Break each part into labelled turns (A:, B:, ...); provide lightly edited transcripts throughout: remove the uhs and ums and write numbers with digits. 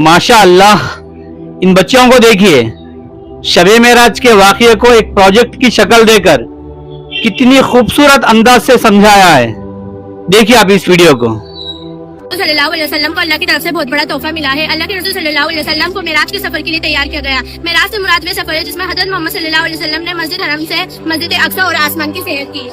A: माशाअल्लाह, इन बच्चों को देखिए, शबे मेराज के वाक़ये को एक प्रोजेक्ट की शक्ल देकर कितनी खूबसूरत अंदाज से समझाया है। देखिए आप इस वीडियो को।
B: सल्लल्लाहु अलैहि वसल्लम को अल्लाह की तरफ से बहुत बड़ा तोहफा मिला है। अल्लाह के रसूल सल्लल्लाहु अलैहि वसल्लम को मेराज के सफर के लिए तैयार किया गया। मेराज से मुराद वे सफर है जिसमें हजरत मोहम्मद सल्लल्लाहु अलैहि वसल्लम ने मस्जिद हरम से मस्जिद अक्सा और आसमान की सैर की।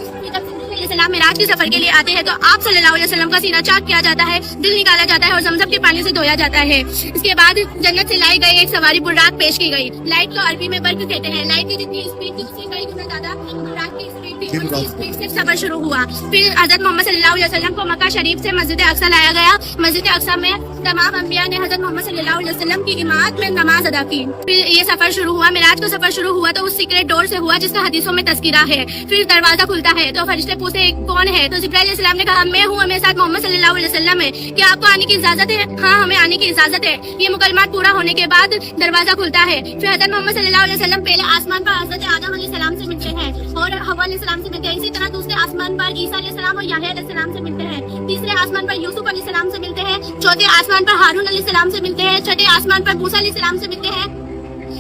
B: सलाम मेराज के सफर के लिए आते हैं तो आप सल्लल्लाहु अलैहि वसल्लम का सीना चाक किया जाता है, दिल निकाला जाता है और जमजम के पानी से धोया जाता है। इसके बाद जन्नत से लाई गई एक सवारी बुर्राक पेश की गई। लाइट को अरबी में बर्क कहते हैं। लाइट की जितनी स्पीड थी उससे कई गुना ज्यादा बुर्राक की स्पीड थी। उनकी स्पीड से सफर शुरू हुआ। फिर हजरत मोहम्मद सल्लल्लाहु अलैहि वसल्लम को मक्का शरीफ से मस्जिद अक्सा लाया गया। मस्जिद अक्सा में तमाम अंबिया ने हजरत मोहम्मद सल्लल्लाहु अलैहि वसल्लम की इमामत में नमाज अदा की। फिर ये सफर शुरू हुआ। मेराज का सफर शुरू हुआ तो उस सीक्रेट डोर से हुआ जिसका हदीसों में तस्कीरा है। फिर दरवाजा खुलता है तो फरिश्ते पूछते कौन है, तो जिब्राइल अलैहिस्सलाम ने कहा मैं हूँ, मेरे साथ मोहम्मद सल्लल्लाहु अलैहि वसल्लम है, क्या आपको आने की इजाजत है? हाँ, हमें आने की इजाजत है। ये मुकलमात पूरा होने के बाद दरवाजा खुलता है। फिर हजरत मोहम्मद सल्लल्लाहु अलैहि वसल्लम पहले आसमान पर हजरत आदम अलैहिस्सलाम से मिलते हैं और हव्वा अलैहिस्सलाम से मिलते हैं। इसी तरह दूसरे आसमान पर ईसा अलैहिस्सलाम और याह्या अलैहिस्सलाम से मिलते हैं। तीसरे आसमान पर यूसुफ अलैहिस्सलाम से मिलते हैं। चौथे आसमान पर हारून अलैहिस्सलाम से मिलते हैं। छठे आसमान पर मूसा अलैहिस्सलाम से मिलते हैं।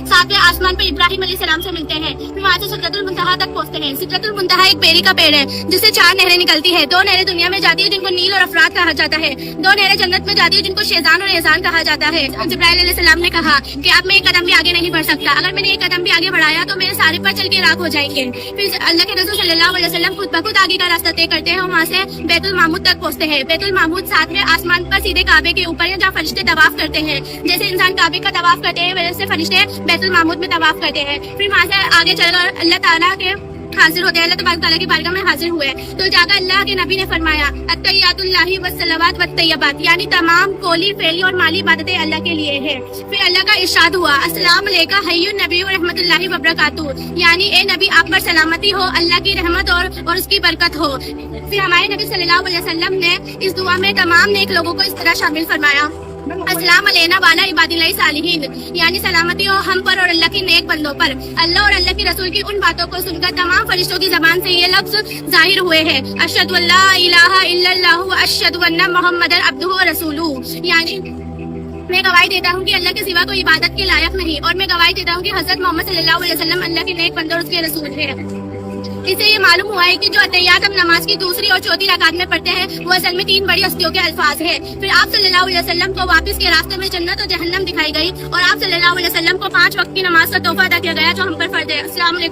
B: सातवें आसमान पर इब्राहिम अलैहिस्सलाम से मिलते हैं। फिर वहाँ से सिदरतुल मुंतहा तक पहुँचते हैं। सिदरतुल मुंतहा एक बेरी का पेड़ है जिससे 4 नहरें निकलती है। 2 नहरें दुनिया में जाती है जिनको नील और अफरात कहा जाता है। 2 नहरें जन्नत में जाती है जिनको शेजान और एहसान कहा जाता है। जिब्राइल अलैहिस्सलाम ने कहा कि अब मैं एक कदम भी आगे नहीं बढ़ सकता, अगर मैंने एक कदम भी आगे बढ़ाया तो मेरे सारे पर चल के राख हो जाएंगे। फिर अल्लाह के रसूल सल्लल्लाहु अलैहि वसल्लम खुद बखुद आगे का रास्ता तय करते हैं और वहाँ से बैतुल मामूद तक पहुँचते हैं। बैतुल मामूद 7वें आसमान पर सीधे काबे के ऊपर है जहाँ फरिश्ते तवाफ करते हैं। जैसे इंसान काबे का तवाफ करते हैं वैसे फरिश्ते बैतुल मामूद में तवाफ करते हैं। फिर वहाँ से आगे चलकर अल्लाह ताला के हाजिर होते हैं। अल्लाह तबारक ताला की बारगाह में हाजिर हुए तो जाकर अल्लाह के नबी ने फरमाया अत्तहियातुल्लाहि वस्सलावात वत्तय्यबात, यानी तमाम कौली फेली और माली इबादतें अल्लाह के लिए है। फिर अल्लाह का इरशाद हुआ अस्सलाम अलैका हय्युन नबी व रहमतुल्लाहि व बरकातुहू, यानी ए नबी आप पर सलामती हो, अल्लाह की रहमत और उसकी बरकत हो। फिर हमारे नबी सल्लल्लाहु अलैहि वसल्लम ने इस दुआ में तमाम नेक लोगों को इस तरह शामिल फरमाया अस्सलाम अलैना वाला इबादिल्लाहि सालिहीन, यानी सलामती हो हम पर और अल्लाह के नेक बंदों पर। अल्लाह और अल्लाह के रसूल की उन बातों को सुनकर तमाम फरिश्तों की जबान से ये लफ्ज जाहिर हुए हैं अशहदु अल्ला इलाहा इल्लल्लाहु व अशहदु अन्ना मुहम्मदन अब्दुहु व रसूलुहु, यानी मैं गवाही देता हूँ कि अल्लाह के सिवा कोई इबादत के लायक नहीं और मैं गवाही देता हूँ कि हजरत मोहम्मद सल्लल्लाहु अलैहि वसल्लम अल्लाह के नेक बंदे और उसके रसूल है। इससे ये मालूम हुआ है कि जो अतहियात हम नमाज की दूसरी और चौथी रकात में पढ़ते हैं वो असल में 3 बड़ी हस्तियों के अल्फाज है। फिर आप सल्लल्लाहु अलैहि वसल्लम को वापस के रास्ते में जन्नत और जहन्नम दिखाई गई और आप सल्लल्लाहु अलैहि वसल्लम को 5 वक्त की नमाज का तोहफा अदा किया गया जो हम पर फर्ज है। अस्सलाम वालेकुम।